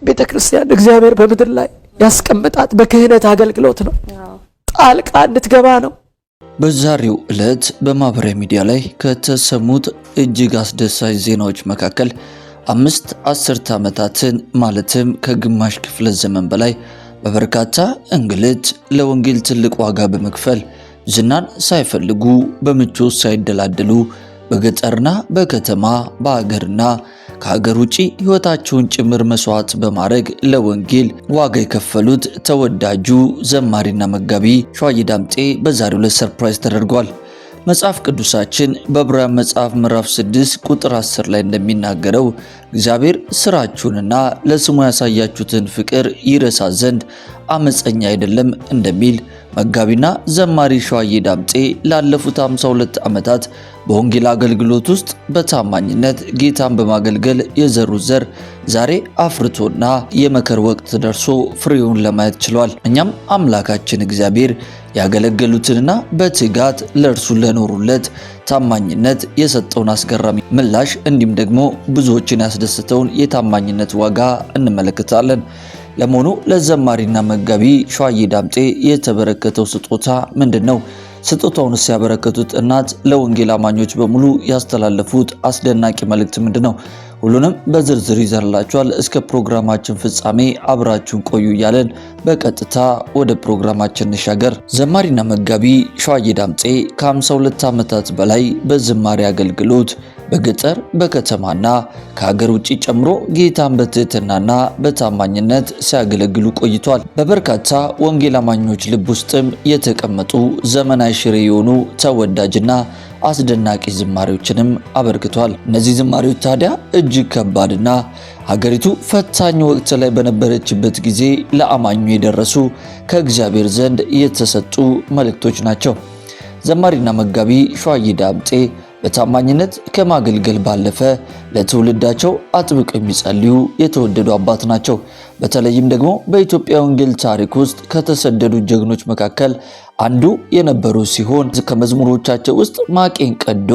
ቤተክርስቲያን እግዚአብሔር በምድር ላይ ያስቀምጣት በክህነት አገልግሎት ነው። ጣልቃ እንድትገባ ነው። በዛሬው ዕለት በማህበራዊ ሚዲያ ላይ ከተሰሙት እጅግ አስደሳች ዜናዎች መካከል 5 አስርተ ዓመታትን ማለትም ከግማሽ ክፍለ ዘመን በላይ በበርካታ እንግልት ለወንጌል ትልቅ ዋጋ በመክፈል ዝናን ሳይፈልጉ በምቾት ሳይደላደሉ በገጠርና በከተማ በአገርና ከሀገር ውጪ ህይወታቸውን ጭምር መስዋዕት በማድረግ ለወንጌል ዋጋ የከፈሉት ተወዳጁ ዘማሪና መጋቢ ሸዋዬ ዳምጤ በዛሬው ዕለት ሰርፕራይዝ ተደርጓል። መጽሐፍ ቅዱሳችን በዕብራውያን መጽሐፍ ምዕራፍ 6 ቁጥር 10 ላይ እንደሚናገረው እግዚአብሔር ስራችሁንና ለስሙ ያሳያችሁትን ፍቅር ይረሳ ዘንድ አመፀኛ አይደለም እንደሚል መጋቢና ዘማሪ ሸዋዬ ዳምጤ ላለፉት 52 ዓመታት በወንጌል አገልግሎት ውስጥ በታማኝነት ጌታን በማገልገል የዘሩት ዘር ዛሬ አፍርቶና የመከር ወቅት ደርሶ ፍሬውን ለማየት ችሏል። እኛም አምላካችን እግዚአብሔር ያገለገሉትንና በትጋት ለእርሱ ለኖሩለት ታማኝነት የሰጠውን አስገራሚ ምላሽ እንዲሁም ደግሞ ብዙዎችን ያስደስተውን የታማኝነት ዋጋ እንመለከታለን። ለመሆኑ ለዘማሪና መጋቢ ሸዋዬ ዳምጤ የተበረከተው ስጦታ ምንድነው? ስጦታውንስ ያበረከቱት እናት ለወንጌል አማኞች በሙሉ ያስተላለፉት አስደናቂ መልእክት ምንድነው? ሁሉንም በዝርዝር ይዘንላችኋል። እስከ ፕሮግራማችን ፍጻሜ አብራችሁን ቆዩ እያለን በቀጥታ ወደ ፕሮግራማችን እንሻገር። ዘማሪና መጋቢ ሸዋዬ ዳምጤ ከ52 ዓመታት በላይ በዝማሬ አገልግሎት በገጠር በከተማና ከሀገር ውጪ ጨምሮ ጌታን በትህትናና በታማኝነት ሲያገለግሉ ቆይቷል። በበርካታ ወንጌል አማኞች ልብ ውስጥም የተቀመጡ ዘመናዊ ሽሬ የሆኑ ተወዳጅና አስደናቂ ዝማሬዎችንም አበርክቷል። እነዚህ ዝማሬዎች ታዲያ እጅግ ከባድና ሀገሪቱ ፈታኝ ወቅት ላይ በነበረችበት ጊዜ ለአማኙ የደረሱ ከእግዚአብሔር ዘንድ የተሰጡ መልእክቶች ናቸው። ዘማሪና መጋቢ ሸዋዬ ዳምጤ በታማኝነት ከማገልገል ባለፈ ለትውልዳቸው አጥብቀው የሚጸልዩ የተወደዱ አባት ናቸው። በተለይም ደግሞ በኢትዮጵያ ወንጌል ታሪክ ውስጥ ከተሰደዱ ጀግኖች መካከል አንዱ የነበሩ ሲሆን ከመዝሙሮቻቸው ውስጥ ማቄን ቀዶ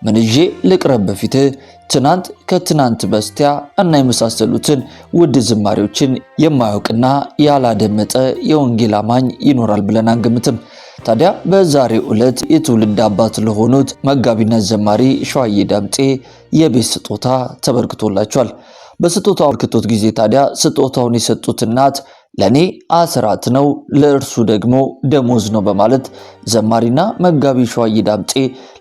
ምን ይዤ ልቅረብ በፊትህ፣ ትናንት ከትናንት በስቲያ እና የመሳሰሉትን ውድ ዝማሬዎችን የማያውቅና ያላደመጠ የወንጌል አማኝ ይኖራል ብለን አንገምትም። ታዲያ በዛሬው ዕለት የትውልድ አባት ለሆኑት መጋቢና ዘማሪ ሸዋዬ ዳምጤ የቤት ስጦታ ተበርክቶላቸዋል። በስጦታው አበርክቶት ጊዜ ታዲያ ስጦታውን የሰጡት እናት ለኔ አስራት ነው ለእርሱ ደግሞ ደሞዝ ነው በማለት ዘማሪና መጋቢ ሸዋዬ ዳምጤ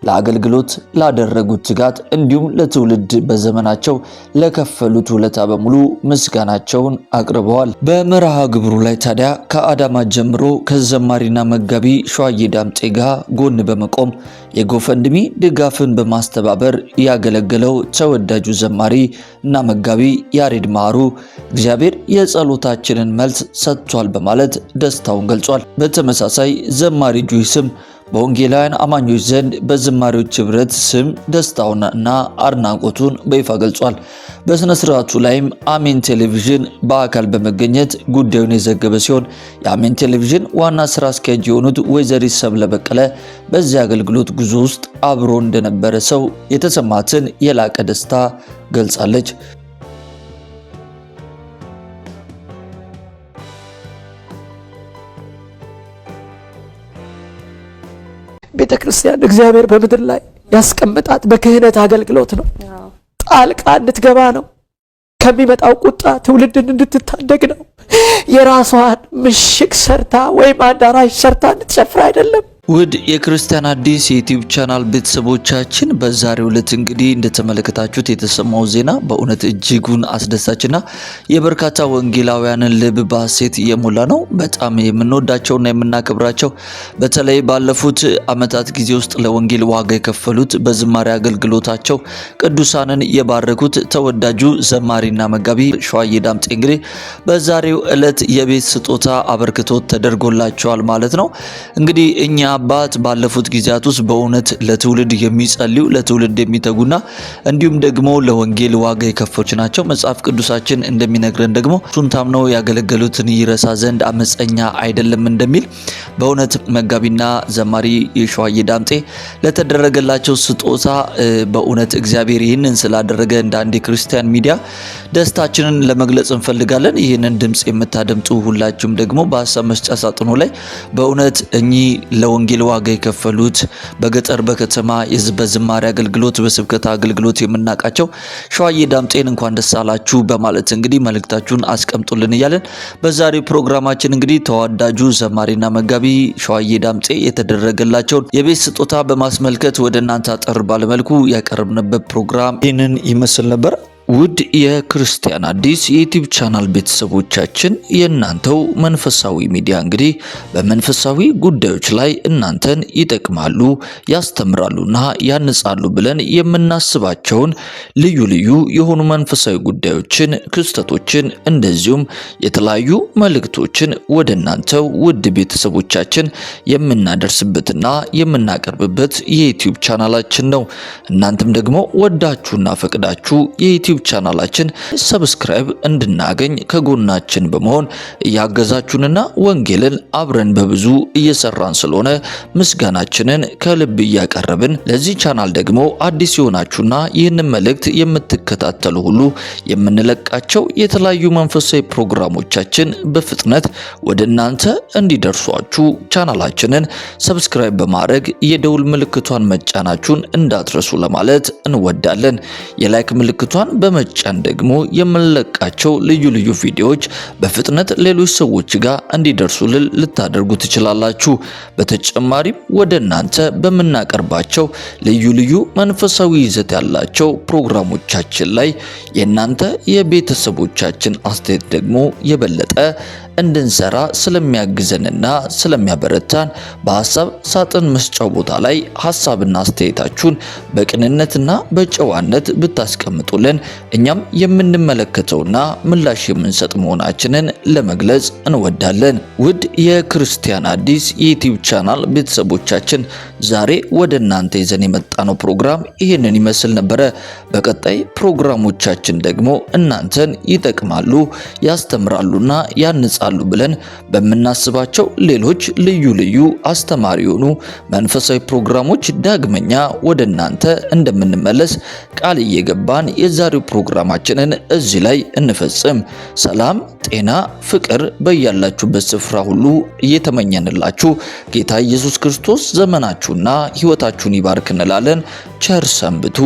ለአገልግሎት ላደረጉት ትጋት እንዲሁም ለትውልድ በዘመናቸው ለከፈሉት ውለታ በሙሉ ምስጋናቸውን አቅርበዋል። በመርሃ ግብሩ ላይ ታዲያ ከአዳማ ጀምሮ ከዘማሪና መጋቢ ሸዋዬ ዳምጤ ጋር ጎን በመቆም የጎፈንድሚ ድጋፍን በማስተባበር ያገለገለው ተወዳጁ ዘማሪ እና መጋቢ ያሬድ ማሩ እግዚአብሔር የጸሎታችንን መልስ ሰጥቷል በማለት ደስታውን ገልጿል። በተመሳሳይ ዘማሪ ጁይስም በወንጌላውያን አማኞች ዘንድ በዝማሬዎች ህብረት ስም ደስታውንና አድናቆቱን በይፋ ገልጿል። በስነ ስርዓቱ ላይም አሜን ቴሌቪዥን በአካል በመገኘት ጉዳዩን የዘገበ ሲሆን የአሜን ቴሌቪዥን ዋና ስራ አስኪያጅ የሆኑት ወይዘሪት ሰብለ በቀለ በዚህ አገልግሎት ጉዞ ውስጥ አብሮ እንደነበረ ሰው የተሰማትን የላቀ ደስታ ገልጻለች። ቤተክርስቲያን እግዚአብሔር በምድር ላይ ያስቀምጣት በክህነት አገልግሎት ነው። ጣልቃ እንድትገባ ነው። ከሚመጣው ቁጣ ትውልድን እንድትታደግ ነው። የራሷን ምሽግ ሰርታ ወይም አዳራሽ ሰርታ እንድትጨፍር አይደለም። ውድ የክርስቲያን አዲስ የዩቲዩብ ቻናል ቤተሰቦቻችን በዛሬው ዕለት እንግዲህ እንደተመለከታችሁት የተሰማው ዜና በእውነት እጅጉን አስደሳችና የበርካታ ወንጌላውያንን ልብ በሐሴት የሞላ ነው። በጣም የምንወዳቸውና የምናከብራቸው በተለይ ባለፉት ዓመታት ጊዜ ውስጥ ለወንጌል ዋጋ የከፈሉት በዝማሬ አገልግሎታቸው ቅዱሳንን የባረኩት ተወዳጁ ዘማሪና መጋቢ ሸዋዬ ዳምጤ እንግዲህ በዛሬው ዕለት የቤት ስጦታ አበርክቶት ተደርጎላቸዋል ማለት ነው። እንግዲህ እኛ አባት ባለፉት ጊዜያት ውስጥ በእውነት ለትውልድ የሚጸልዩ ለትውልድ የሚተጉና እንዲሁም ደግሞ ለወንጌል ዋጋ የከፈሉ ናቸው። መጽሐፍ ቅዱሳችን እንደሚነግረን ደግሞ እሱን ታምነው ያገለገሉትን ይረሳ ዘንድ አመፀኛ አይደለም እንደሚል በእውነት መጋቢና ዘማሪ የሸዋዬ ዳምጤ ለተደረገላቸው ስጦታ በእውነት እግዚአብሔር ይህንን ስላደረገ እንደ አንድ ክርስቲያን ሚዲያ ደስታችንን ለመግለጽ እንፈልጋለን። ይህንን ድምጽ የምታደምጡ ሁላችሁም ደግሞ በሀሳብ መስጫ ሳጥኑ ላይ በእውነት እኚህ ለወንጌል ዋጋ የከፈሉት በገጠር በከተማ በዝማሬ አገልግሎት በስብከት አገልግሎት የምናውቃቸው ሸዋዬ ዳምጤን እንኳን ደስ አላችሁ በማለት እንግዲህ መልእክታችሁን አስቀምጡልን እያለን በዛሬው ፕሮግራማችን እንግዲህ ተወዳጁ ዘማሪና መጋቢ ሸዋዬ ዳምጤ የተደረገላቸውን የቤት ስጦታ በማስመልከት ወደ እናንተ አጠር ባለመልኩ ያቀረብንበት ፕሮግራም ይህንን ይመስል ነበር። ውድ የክርስቲያን አዲስ የዩቲዩብ ቻናል ቤተሰቦቻችን የእናንተው መንፈሳዊ ሚዲያ እንግዲህ በመንፈሳዊ ጉዳዮች ላይ እናንተን ይጠቅማሉ፣ ያስተምራሉና ያንጻሉ ብለን የምናስባቸውን ልዩ ልዩ የሆኑ መንፈሳዊ ጉዳዮችን፣ ክስተቶችን እንደዚሁም የተለያዩ መልእክቶችን ወደ እናንተው ውድ ቤተሰቦቻችን የምናደርስበትና የምናቀርብበት የዩቲዩብ ቻናላችን ነው። እናንተም ደግሞ ወዳችሁና ፈቅዳችሁ የዩቲዩብ ቻናላችን ሰብስክራይብ እንድናገኝ ከጎናችን በመሆን እያገዛችሁንና ወንጌልን አብረን በብዙ እየሰራን ስለሆነ ምስጋናችንን ከልብ እያቀረብን ለዚህ ቻናል ደግሞ አዲስ የሆናችሁና ይህንን መልእክት የምትከታተሉ ሁሉ የምንለቃቸው የተለያዩ መንፈሳዊ ፕሮግራሞቻችን በፍጥነት ወደ እናንተ እንዲደርሷችሁ ቻናላችንን ሰብስክራይብ በማድረግ የደውል ምልክቷን መጫናችሁን እንዳትረሱ ለማለት እንወዳለን። የላይክ ምልክቷን በመጫን ደግሞ የምንለቃቸው ልዩ ልዩ ቪዲዮዎች በፍጥነት ሌሎች ሰዎች ጋር እንዲደርሱልን ልታደርጉ ትችላላችሁ። በተጨማሪም ወደ እናንተ በምናቀርባቸው ልዩ ልዩ መንፈሳዊ ይዘት ያላቸው ፕሮግራሞቻችን ላይ የእናንተ የቤተሰቦቻችን አስተያየት ደግሞ የበለጠ እንድንሰራ ስለሚያግዘንና ስለሚያበረታን በሐሳብ ሳጥን መስጫው ቦታ ላይ ሐሳብና አስተያየታችሁን በቅንነትና በጨዋነት ብታስቀምጡልን እኛም የምንመለከተውና ምላሽ የምንሰጥ መሆናችንን ለመግለጽ እንወዳለን። ውድ የክርስቲያን አዲስ የዩቲዩብ ቻናል ቤተሰቦቻችን ዛሬ ወደ እናንተ ይዘን የመጣነው ፕሮግራም ይህንን ይመስል ነበረ። በቀጣይ ፕሮግራሞቻችን ደግሞ እናንተን ይጠቅማሉ፣ ያስተምራሉና ያንጻሉ ብለን በምናስባቸው ሌሎች ልዩ ልዩ አስተማሪ የሆኑ መንፈሳዊ ፕሮግራሞች ዳግመኛ ወደ እናንተ እንደምንመለስ ቃል እየገባን የዛሬው ፕሮግራማችንን እዚህ ላይ እንፈጽም። ሰላም፣ ጤና፣ ፍቅር በያላችሁበት ስፍራ ሁሉ እየተመኘንላችሁ ጌታ ኢየሱስ ክርስቶስ ዘመናችሁና ሕይወታችሁን ይባርክ እንላለን። ቸር ሰንብቱ።